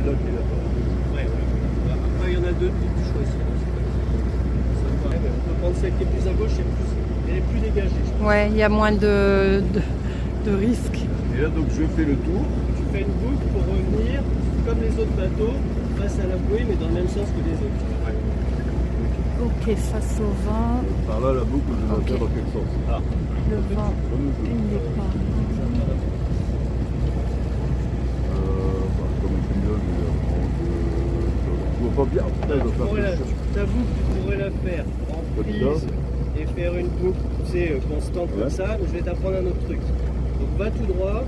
là qui est là-bas. Ouais, ouais. Après, il y en a deux tu choisis. On peut prendre celle qui est plus à gauche, elle est plus dégagée. Ouais, il y a moins de risques. Et là, donc, je fais le tour. Tu fais une boucle pour revenir, comme les autres bateaux, face à la bouée, mais dans le même sens que les autres. Ouais. Ok, face au vent. Par là, la boucle, je vais faire dans quel sens? Ah. Le vent, il n'est pas. Comme un signal, je vois pas bien. Ta boucle, tu pourrais la faire en prise et faire une boucle constante comme ça, mais je vais t'apprendre un autre truc. Donc va tout droit,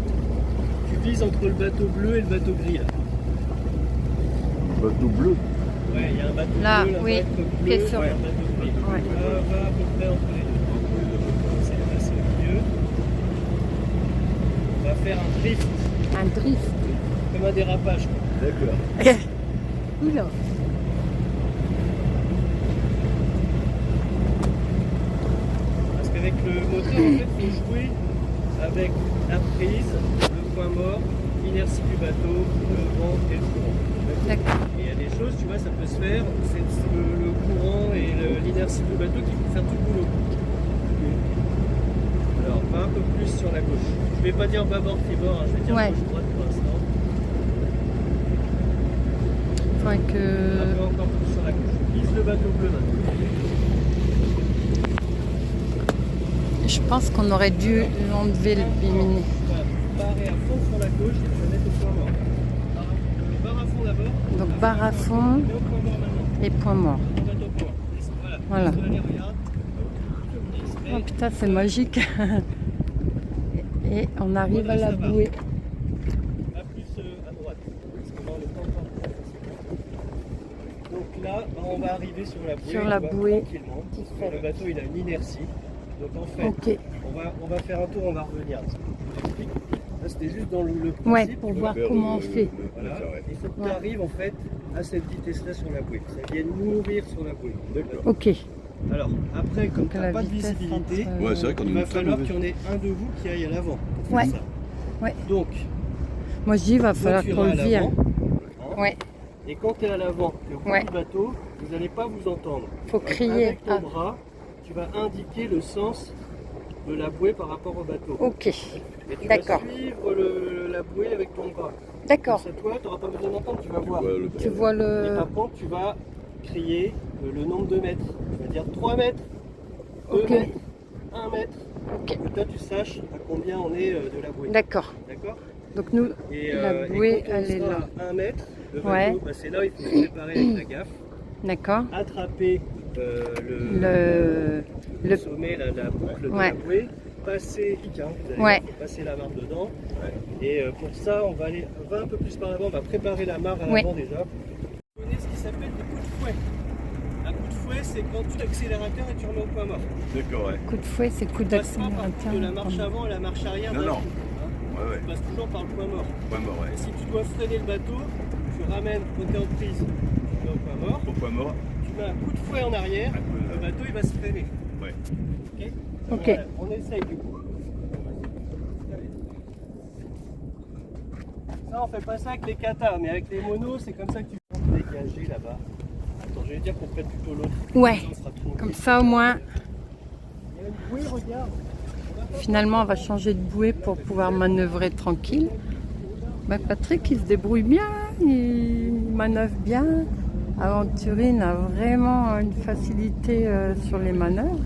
tu vises entre le bateau bleu et le bateau gris. Là. Bateau bleu? Ouais, il y a un bateau Là, bleu, oui, un bateau bleu, question. un bateau gris. Ouais. Va à peu près entre les deux. C'est au milieu. On va faire un drift, Un drift. comme un dérapage. D'accord. Oula. Parce qu'avec le moteur, en fait, il faut jouer avec la prise, le point mort, l'inertie du bateau, le vent et le courant. D'accord. Et il y a des choses, tu vois, ça peut se faire, c'est le courant et l'inertie du bateau qui vont faire tout le boulot. Alors, va un peu plus sur la gauche. Je vais pas dire bâbord, tribord, hein, je vais dire Ouais. gauche-droite pour l'instant. Faudrait Un que. peu encore plus sur la gauche. Vise le bateau bleu maintenant. Je pense qu'on aurait dû l'enlever le bimini. Voilà, barrer à fond sur la gauche et tu vas mettre au point mort. Barre à fond d'abord. Donc barre à fond Et au point mort maintenant. et point mort. On va au point. Voilà. Allez, regarde. Oh putain, c'est magique. Et on arrive à la bouée. Va plus à droite. Parce qu'on va le temps encore. Donc là, on va arriver sur la bouée. Sur la on va bouée. tranquillement. Parce que le bateau, il a une inertie. Donc en fait, Ok. on va faire un tour, on va revenir. Je t'explique. Là, c'était juste dans le principe. Ouais, pour voir comment on fait. Voilà. Il faut que tu arrives en fait à cette vitesse-là sur la bouée. Ça vient mourir sur la bouée. D'accord. Ok. Alors, après, comme Donc tu la n'as pas de vitesse visibilité, entre- Ouais, c'est vrai qu'on il est va une très falloir mauvaise. qu'il y en ait un de vous qui aille à l'avant. pour Ouais. faire ça. Ouais. Donc, Moi je dis, il va toi, falloir tu qu'on iras le à vire. l'avant. Ouais. Et quand tu es à l'avant, tu es au bout Ouais. du bateau, vous n'allez pas vous entendre. Faut Donc, crier. Avec ton Ah. bras, tu vas indiquer le sens de la bouée par rapport au bateau. Ok. Et tu D'accord. vas suivre la bouée avec ton bras. D'accord. Comme ça, toi, tu n'auras pas besoin d'entendre, tu vas voir. Tu vois Et le. par contre, tu vas crier le nombre de mètres. Tu vas dire 3 mètres, 2 Ok. mètres, 1 mètre. Ok. Pour que toi, tu saches à combien on est de la bouée. D'accord. D'accord. Donc nous, Et, la et bouée, quand on elle est sera là. à 1 mètre, le bateau, Ouais. bah, c'est là où il faut se préparer avec la gaffe. D'accord. Attraper le Le. sommet, la boucle de Ouais. la bouée. Passer, vous allez Ouais. faut passer la marre dedans. Et pour ça, on va aller un peu plus par l'avant, on va préparer la marre à Ouais. l'avant déjà. Vous connaissez ce qui s'appelle des coups de fouet. Un coup de fouet, c'est quand tu l'accélérateur et tu remets au point mort. D'accord, ouais. Coup de fouet, c'est coup Tu passes pas par d'accélérateur. de la marche avant et la marche arrière. Non, d'un non. coup, hein. Ouais, ouais. Tu passes toujours par le point mort. Point mort, ouais. Et si tu dois freiner le bateau, tu ramènes quand tu es en prise, tu mets au point mort. Au point mort. Tu mets un coup de fouet en arrière, le bateau il va se freiner. Ouais. Ok. Ok. Voilà, on essaye du coup. Ça, on fait pas ça avec les katas, mais avec les monos, c'est comme ça que tu peux dégager là-bas. Attends, je vais dire qu'on prenne plutôt l'autre. Ouais. Ça, on sera trop Comme ça au moins, Il y a une bouée, regarde. finalement, on va changer de bouée pour pouvoir manœuvrer tranquille. Ben, Patrick, il se débrouille bien, il manœuvre bien. Aventurine a vraiment une facilité sur les manœuvres.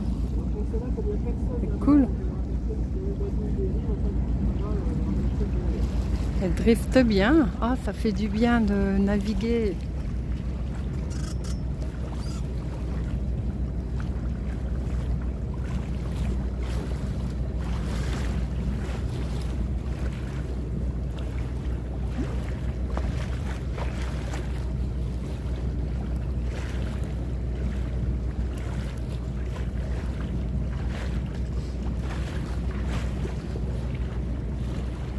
C'est cool. Elle drifte bien. Ah, ça fait du bien de naviguer.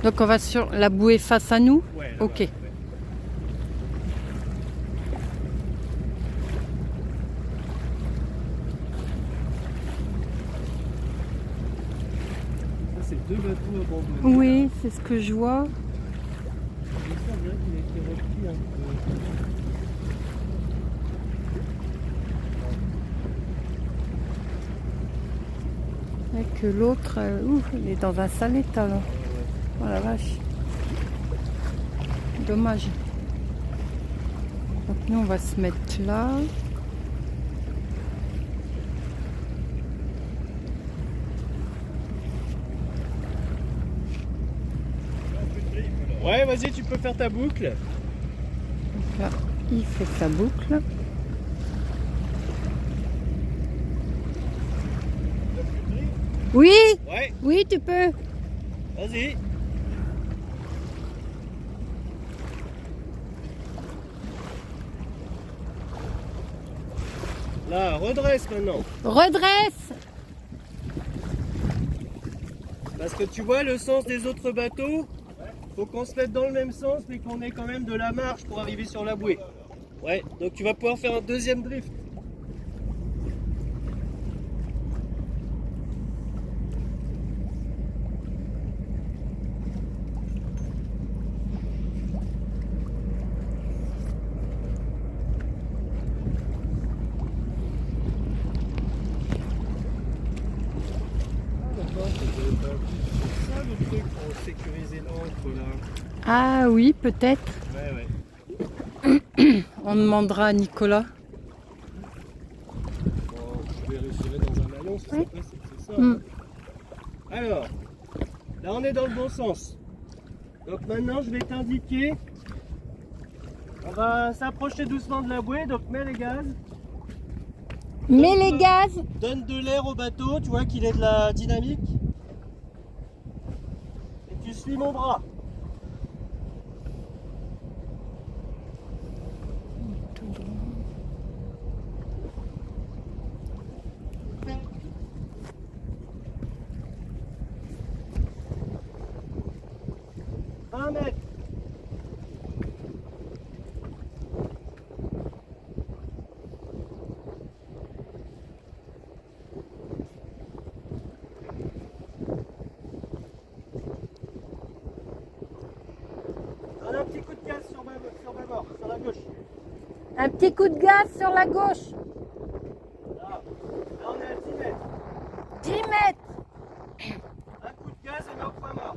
Donc on va sur la bouée face à nous. Ouais, là-bas, Ok. ouais. Ça, c'est deux bateaux abandonnés. Oui, c'est ce que je vois. Et ça, on dirait qu'il a été repris un peu. vrai que l'autre, il est dans un sale état là. Oh la vache. Dommage. Donc nous on va se mettre là. Ouais, vas-y, tu peux faire ta boucle. Donc là, il fait sa boucle. Oui, Ouais, oui, tu peux. vas-y. Là, redresse maintenant. Redresse. Parce que tu vois le sens des autres bateaux, faut qu'on se mette dans le même sens, mais qu'on ait quand même de la marge pour arriver sur la bouée. Ouais, donc tu vas pouvoir faire un deuxième drift. C'est ça le truc pour sécuriser l'encre là. Ah oui, peut-être. Ouais. On demandera à Nicolas. Bon, je vérifierai dans un maillon si Ouais. c'est ça. Mm. Alors, là on est dans le bon sens. Donc maintenant je vais t'indiquer. On va s'approcher doucement de la bouée, donc mets les gaz. Mets les gaz. Donne de l'air au bateau, tu vois qu'il ait de la dynamique. Et tu suis mon bras. Un mètre. Donne un petit coup de gaz sur ma bord, sur la gauche. Un petit coup de gaz sur la gauche. Là on est à 10 mètres. 10 mètres. Un coup de gaz et mets au point mort.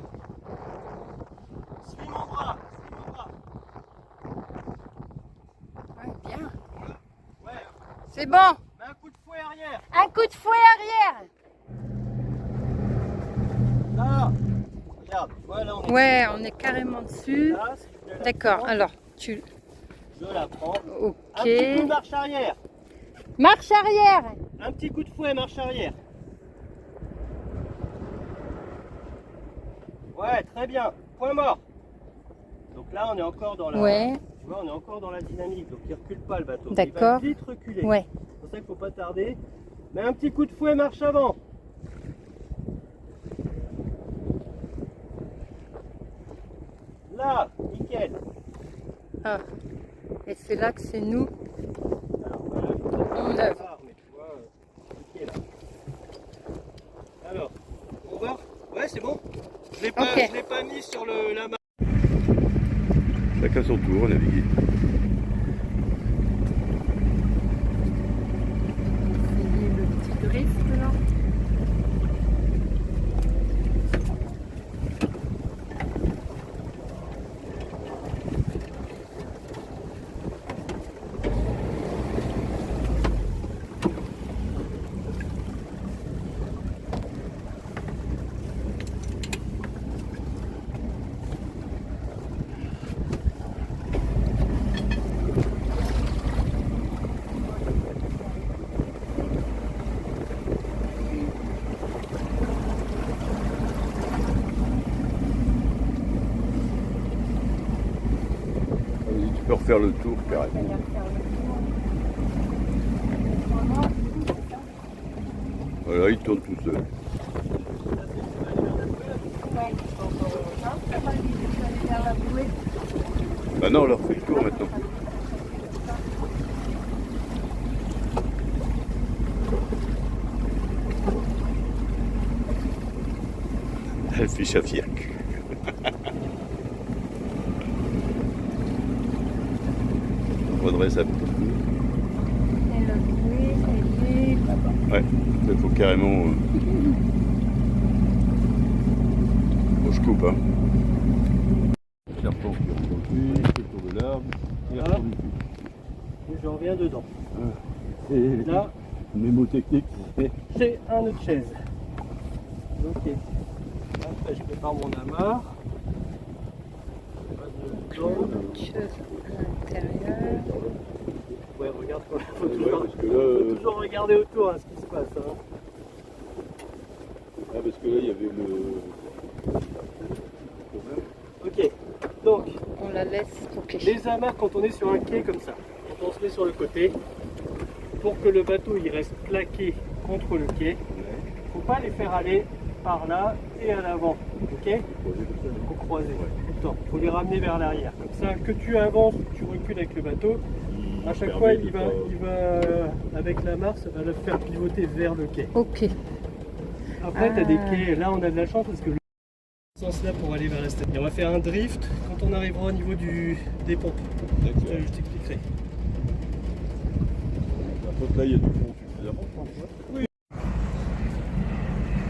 Suis mon bras, suis mon bras. Ouais, bien. Ouais, C'est bon. mets un coup de fouet arrière. Un coup de fouet arrière. Là, regarde, tu vois là on est Ouais, on est carrément dessus. là, si je voulais la D'accord, prendre, alors tu... je la prends. Ok. Un petit coup de marche arrière. Marche arrière. Un petit coup de fouet, marche arrière. Ouais, très bien. Point mort. Donc là, on est encore dans la. Ouais. Tu vois, on est encore dans la dynamique. Donc il recule pas le bateau. D'accord. Il va vite reculer. Ouais. C'est pour ça qu'il faut pas tarder. Mais un petit coup de fouet, marche avant. Là, nickel. Ah. Et c'est là que c'est nous. Alors voilà, je vous On ai œuvre. pas, mais tu vois, nickel. Alors, on va. Ouais, c'est bon. Je l'ai pas, Ok. je l'ai pas mis sur la main. Chacun son tour, naviguer. Le petit drift là. Vas-y, tu peux refaire le tour carrément. Voilà, il tourne tout seul. Bah non, on leur fait le tour maintenant. Elle fait chafiac. On redresse un petit peu. Ouais, il faut carrément Bon, je coupe, hein. Serpent qui reconduit, le tour de l'arbre, et la Voilà. reconduit. Et je reviens dedans. Et Là, mémotechnique, c'est c'est un nœud de chaise. Ok. Après, je prépare mon amarre. Chose à l'intérieur. Ouais, regarde quoi. Faut ouais, toujours, parce que là, faut toujours regarder autour hein, ce qui se passe. Hein. parce que là, il y avait le problème. Ok. Donc, On la laisse. Ok. les amarres quand on est sur un quai comme ça, quand on se met sur le côté, pour que le bateau il reste plaqué contre le quai, faut pas les faire aller par là et à l'avant, ok? Faut croiser tout le temps, faut les ramener vers l'arrière. Comme ça, que tu avances ou tu recules avec le bateau, à chaque fois il va avec l'amarre, ça va le faire pivoter vers le quai. Ok. Après, tu as des quais, là on a de la chance parce que le sens là pour aller vers la station. Et on va faire un drift quand on arrivera au niveau des pompes. Je t'expliquerai. Par contre, là, il y a du fond suffisamment, je pense. Ouais.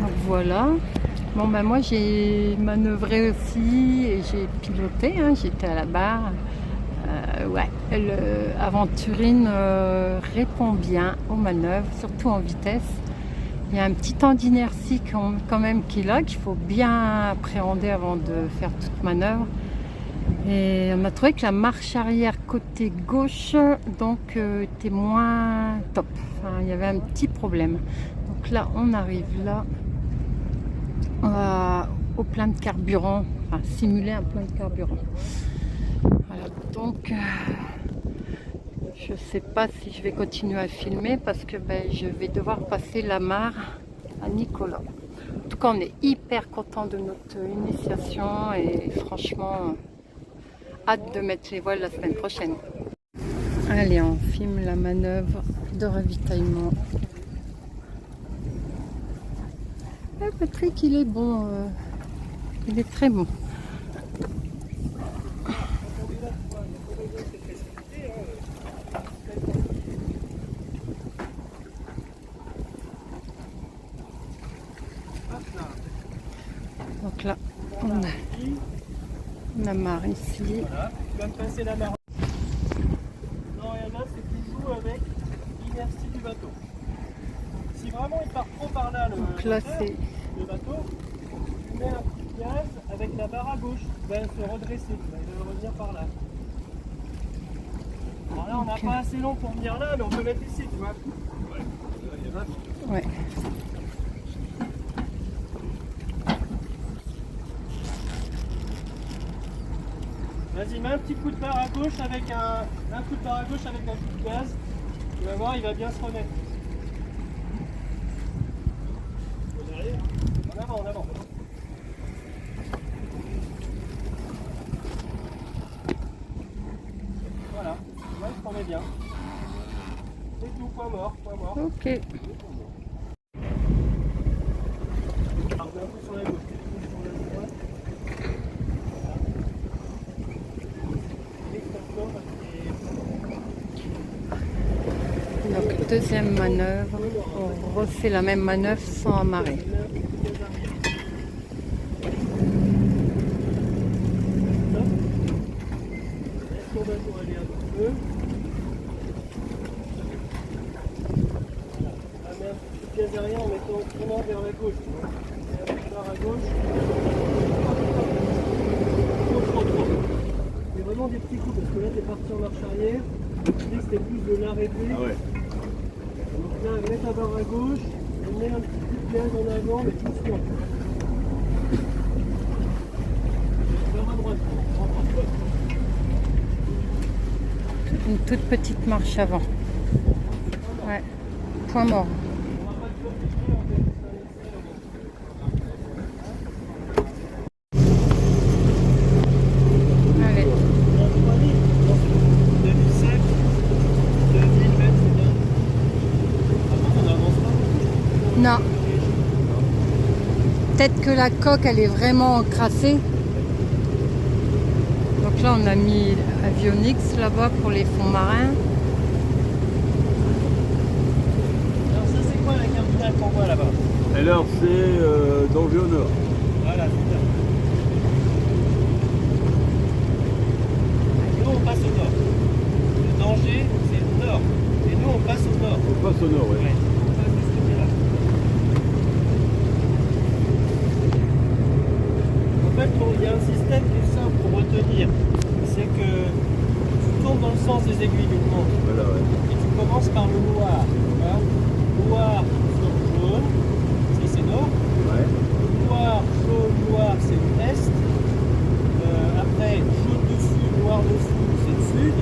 Donc voilà. Bon ben moi j'ai manœuvré aussi et j'ai piloté, hein, j'étais à la barre. Ouais, Aventurine répond bien aux manœuvres, surtout en vitesse. Il y a un petit temps d'inertie quand même qui est là, qu'il faut bien appréhender avant de faire toute manœuvre. Et on a trouvé que la marche arrière côté gauche donc était moins top. Enfin, il y avait un petit problème. Donc là, on arrive là au plein de carburant, enfin simuler un plein de carburant. Voilà, donc je sais pas si je vais continuer à filmer parce que je vais devoir passer la mare à Nicolas. En tout cas, on est hyper content de notre initiation et franchement, hâte de mettre les voiles la semaine prochaine. Allez, on filme la manœuvre de ravitaillement. Patrick, il est bon, il est très bon. Donc là, on a marre ici. Voilà, tu vas me passer la marre. Non, et là, c'est tu joues avec l'inertie du bateau. Si vraiment il part trop par là, Donc là, c'est le bateau, tu mets un petit gaz avec la barre à gauche. Il va se redresser, il va revenir par là. Alors là, on n'a pas assez long pour venir là, mais on peut mettre ici, tu vois. ouais. Vas-y, mets un petit coup de barre à gauche avec un coup de barre à gauche avec un coup de gaz. Tu vas voir, il va bien se remettre. En avant, en avant. Voilà, là il se remet bien. C'est tout, point mort, point mort. Ok. Alors, un peu sur la gauche, sur la droite. Donc deuxième manœuvre, on refait la même manœuvre sans amarrer. Laisse ton bateau aller un petit peu. Voilà. Ah, mets un petit gaz arrière en mettant en tournant vers la gauche. Tu vois. Et un petit barre à gauche. Trop. C'est vraiment des petits coups parce que là t'es parti en marche arrière. L'idée c'était plus de l'arrêter. Ah ouais. Donc là, mets ta barre à gauche, et mets un petit coup de gaz en avant, mais doucement. Barre à droite. Une toute petite marche avant. Ouais. Point mort. On va pas te bloquer, on fait juste un essai avant. Allez. 2005, 2000 mètres, c'est bien. Par contre, on n'avance pas beaucoup. Non. Peut-être que la coque, elle est vraiment encrassée. Donc là, on a mis Avionics là-bas pour les fonds marins. Alors ça, c'est quoi la cardinale qu'on voit là-bas? Alors, c'est danger au nord. Voilà, c'est ça. on passe au nord. Le danger, c'est le nord. Et nous, on passe au nord. On passe au nord, ouais. Ouais, on passe de ce côté-là. En fait, il y a un système qui est simple pour retenir. C'est que tu tournes dans le sens des aiguilles d'une montre. Voilà, ouais. Et tu commences par le noir. Tu vois, noir sur jaune, ça c'est nord. Ouais. Noir, jaune, noir, c'est l'est. Après, jaune dessus, noir dessous, c'est le sud.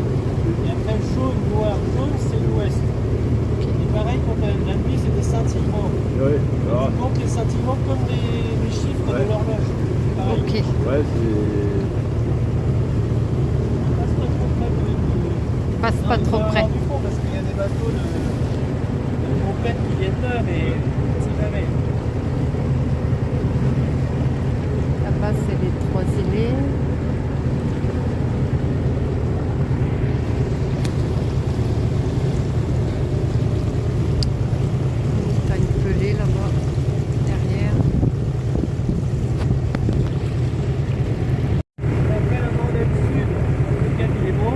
Et après, jaune, noir, jaune, c'est l'ouest. Et pareil, quand la nuit, c'est des scintillements. Ouais. Ah. Tu comptes les scintillements comme les chiffres Ouais. de l'horloge. Pareil. Ok. Ouais, c'est... Passe pas trop près. Du fond, parce qu'il y a des bateaux de compète qui viennent là, mais on ne sait jamais. Là-bas, c'est les 3 îlets. T'as une pelée là-bas, derrière. Après la mandale sud, le cap il est bon.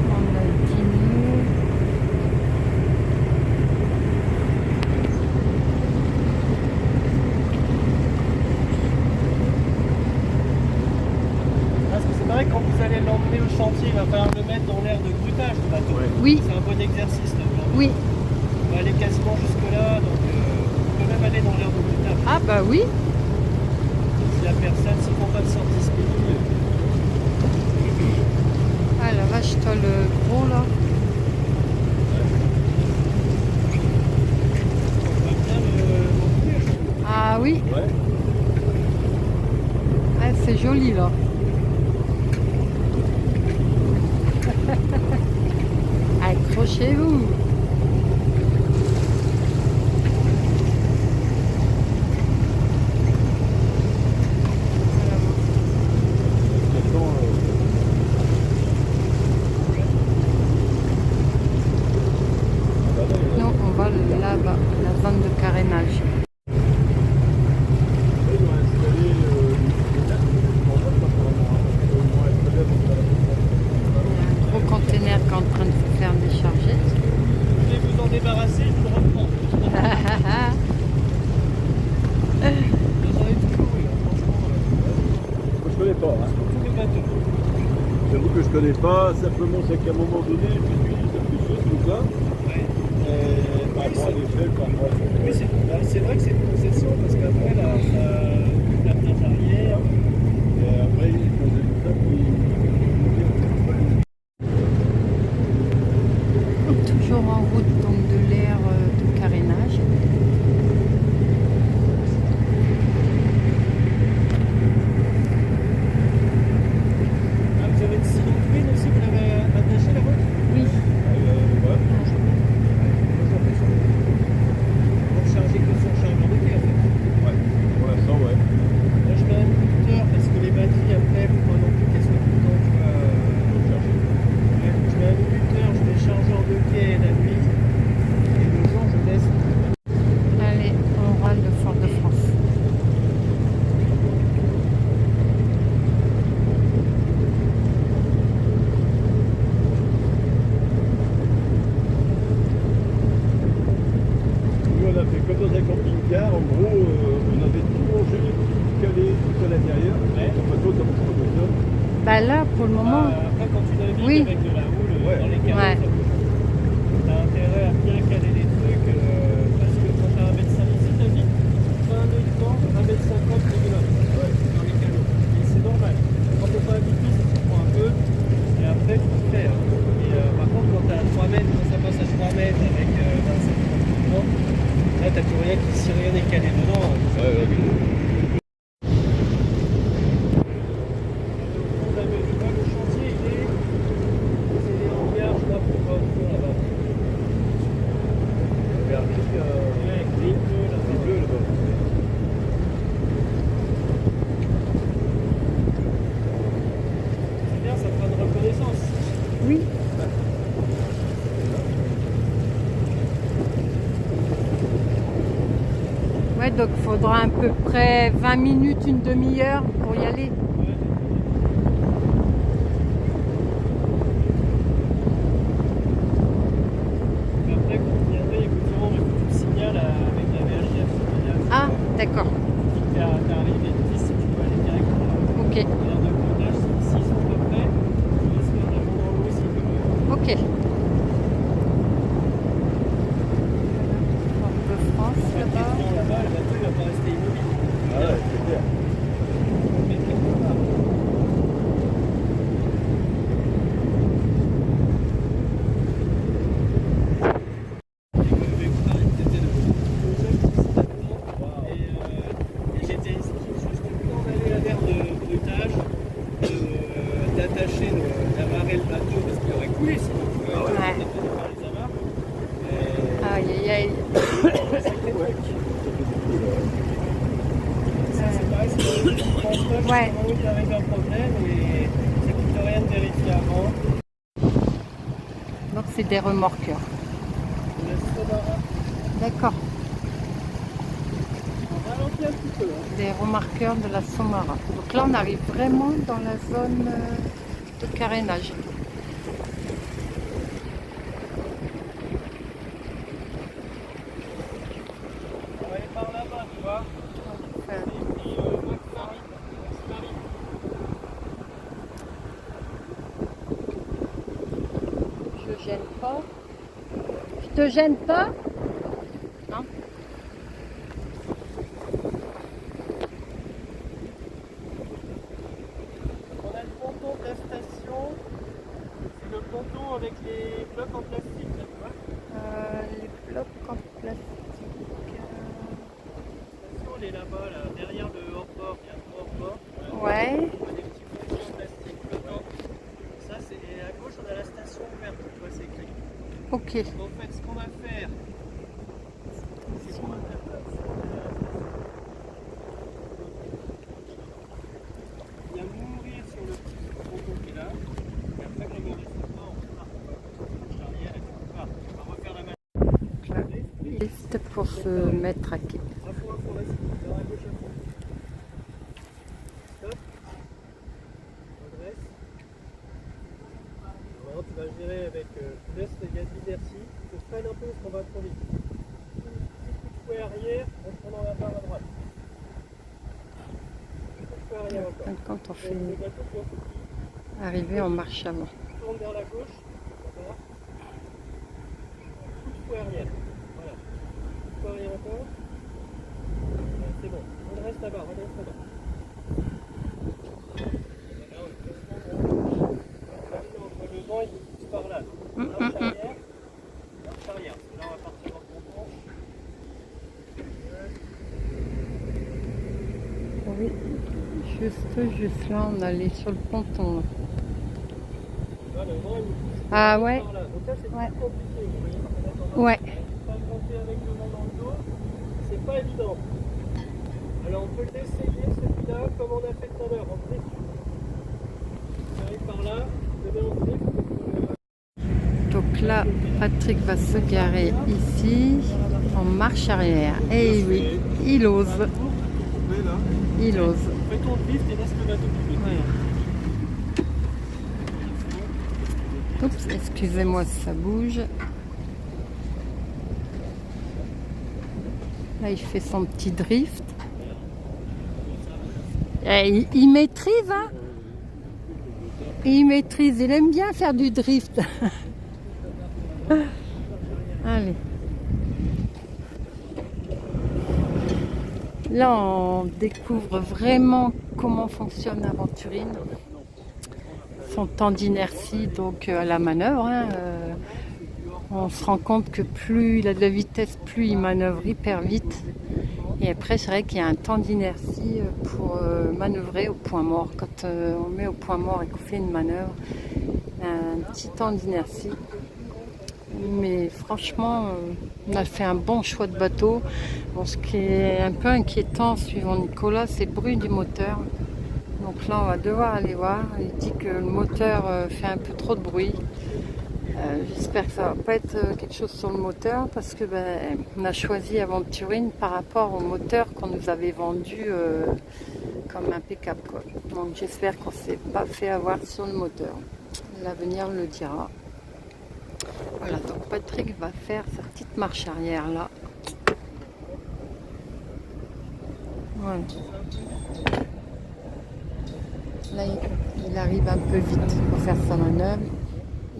On a 10 nœuds. Parce que c'est pareil, quand vous allez l'emmener au chantier, il va falloir le mettre dans l'air de grutage du bateau. Ouais. Oui, C'est un bon exercice là aujourd'hui. oui. On va aller quasiment jusque là, donc on peut même aller dans l'air de grutage. Ah bah oui. Si la personne, s'ils font pas de sortie speedy, Ah la vache, toi le gros là. on va bien le Ah oui, Ouais. ah, c'est joli là. Accrochez-vous. Attends, ah bah là, il y a- Non, on va là-bas, la zone de carénage. là, ils ont installé les dates, en fait, pas vraiment, hein. Ils ont installé avant que ça- Il y a un gros conteneur qui est en train de se faire décharger. Vous voulez vous en débarrasser, je vous le reprends. J'en ai toujours eu, franchement, Moi, je connais pas, hein. tous les bateaux. J'avoue que je connais pas, simplement c'est qu'à un moment donné, je me suis dit quelque chose comme ça. Ouais. Par rapport à l'échelle, par rapport à... Oui, c'est vrai que c'est une concession parce qu'après la plate arrière, Et après, quand j'ai vu ça, puis... Toujours en route donc de l'air de carénage. ah, vous avez une cylindrine aussi, vous l'avez attaché là-bas? Oui. ouais. Pour charger que son chargeur de quai en fait. Ouais, pour l'instant, ouais. Moi je mets un inducteur parce que les batteries après, faut pas non plus qu'elles soient tout le temps, tu vois. Charger. Ouais, donc je mets un inducteur, je mets chargeur de quai la nuit et le jour je laisse. Allez, on râle de Fort-de-France. Nous, on a fait comme dans un camping-car. En gros, on avait tout rangé, tout calé, tout à l'intérieur. Ouais. En fait, comment ça fonctionne? Bah là, pour le moment, Après quand tu navigues Oui. avec de la houle Ouais. dans les canaux, Ouais. ça bouge. T'as intérêt à bien caler les trucs parce que quand t'as 1m50, si t'as vite, pas un nœud dedans, 1m50 minimum dans les canaux. Et c'est normal. Quand t'es pas habitué, ça se prend un peu et après tu te fais. Et par contre, quand t'as 3 mètres, quand ça passe à 3 mètres avec 25 dedans, là t'as plus rien qui, si rien n'est calé dedans. Ouais, ouais. Le chantier, il est. C'est les hangars, je crois, pour voir au fond là-bas. Vers Ouais, gris bleu là-bas. bleu, là-bas. C'est bien, ça fera une reconnaissance. oui. Ouais, donc il faudra à peu près 20 minutes, une demi-heure pour y aller. Ouais. Ok. Porte de France là-bas. Là-bas, le bateau il va pas rester immobile. Ah ouais, c'est clair. Mais quelque part. Et j'étais juste temps d'aller à l'air de brutage, d'attacher, d'amarrer le bateau parce qu'il aurait coulé sinon tu vois, Ouais. par les amarres. Aïe aïe aïe. Ça c'est pareil, c'est dans le transport, Ouais. c'est qu'il arrive un problème et ça coûte rien de vérifier avant. Donc c'est des remorqueurs. On laisse ça dans D'accord. on ralentit un petit peu. Hein. Des remorqueurs de la Somara. Donc là on arrive vraiment dans la zone de carénage. On va aller par là-bas, tu vois. Enfin, Et puis Max Marine. je gêne pas. Je te gêne pas? Non. On a le ponton de la station. C'est le ponton avec les blocs en plastique, là, tu vois. Les blocs en plastique. La station, elle est là-bas, là, derrière le hors-port. Il y a un hors-port. Ouais. On a des petits pontons en plastique flottants. Ça, c'est à gauche, on a la station ouverte, tu vois, c'est écrit. Ok. Donc, en fait, ce qu'on va faire, c'est qu'on va faire là, c'est qu'on va aller à la station. Il y a mourir sur le petit ponton qui est là. Et après, quand on reste on repart. Marche arrière et puis on repart. On va refaire la même. Liste pour se mettre à quai. À fond, vas-y. Vers la gauche à fond. Stop. Redresse. Maintenant, tu vas gérer avec. Tu laisses les gaz d'inertie. Tu freines un peu parce qu'on va trop vite. Petit coup de fouet arrière en prenant la barre à droite. Coup de fouet arrière encore. Quand on fait Le bateau, tu vois, faut qu'il arriver en marche avant. tourne vers la gauche. D'accord. Coup de fouet arrière. Voilà. Coup de fouet arrière encore. Voilà, c'est bon. Redresse la barre, redresse la barre. Voilà, on est quasiment bon. Entre le vent, il pousse par là. Marche arrière. Marche arrière. Parce que là, on va partir en ponton. Oui, juste là, on allait sur le ponton. Là. Là, le vent, il nous pousse Ah ouais. par là. Donc là, c'est Ouais. plus compliqué. Vous voyez, on va mettre en Ouais. pas monter avec le vent dans le dos, c'est pas évident. Alors on peut l'essayer celui-là comme on a fait tout à l'heure, en drift. Tu arrives par là, tu te mets en drift. Donc là, Patrick va se garer ici, en marche arrière. Et oui, il ose. Il ose. Fais ton drift et laisse le bateau pivoter. Oups, excusez-moi si ça bouge. Là, il fait son petit drift. Et il maîtrise, hein? Il maîtrise, il aime bien faire du drift. Allez. Là, on découvre vraiment comment fonctionne Aventurine. Son temps d'inertie, donc à la manœuvre. Hein, on se rend compte que plus il a de la vitesse, plus il manœuvre hyper vite. Et après, c'est vrai qu'il y a un temps d'inertie pour manœuvrer au point mort. Quand on met au point mort et qu'on fait une manœuvre, il y a un petit temps d'inertie. Mais franchement, on a fait un bon choix de bateau. Bon, ce qui est un peu inquiétant, suivant Nicolas, c'est le bruit du moteur. Donc là, on va devoir aller voir. Il dit que le moteur fait un peu trop de bruit. J'espère que ça va pas être quelque chose sur le moteur parce que on a choisi Aventurine par rapport au moteur qu'on nous avait vendu comme impeccable, quoi. Donc j'espère qu'on s'est pas fait avoir sur le moteur. L'avenir le dira. Voilà, donc Patrick va faire sa petite marche arrière là. Voilà. Là, il arrive un peu vite pour faire sa manœuvre.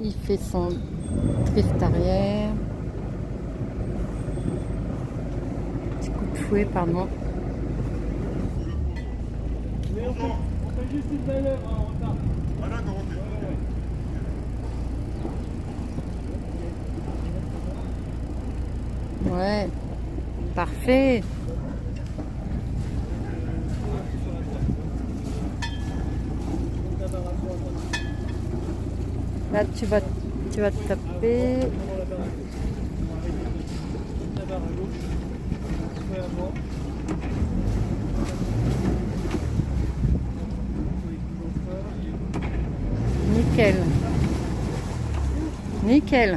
il fait son drift arrière. Petit coup de fouet, pardon. Mais on fait juste une manœuvre en retard. Ah d'accord, ok. Ouais, parfait. Là, tu vas taper. La barre à gauche. Fouet avant. Nickel. Nickel.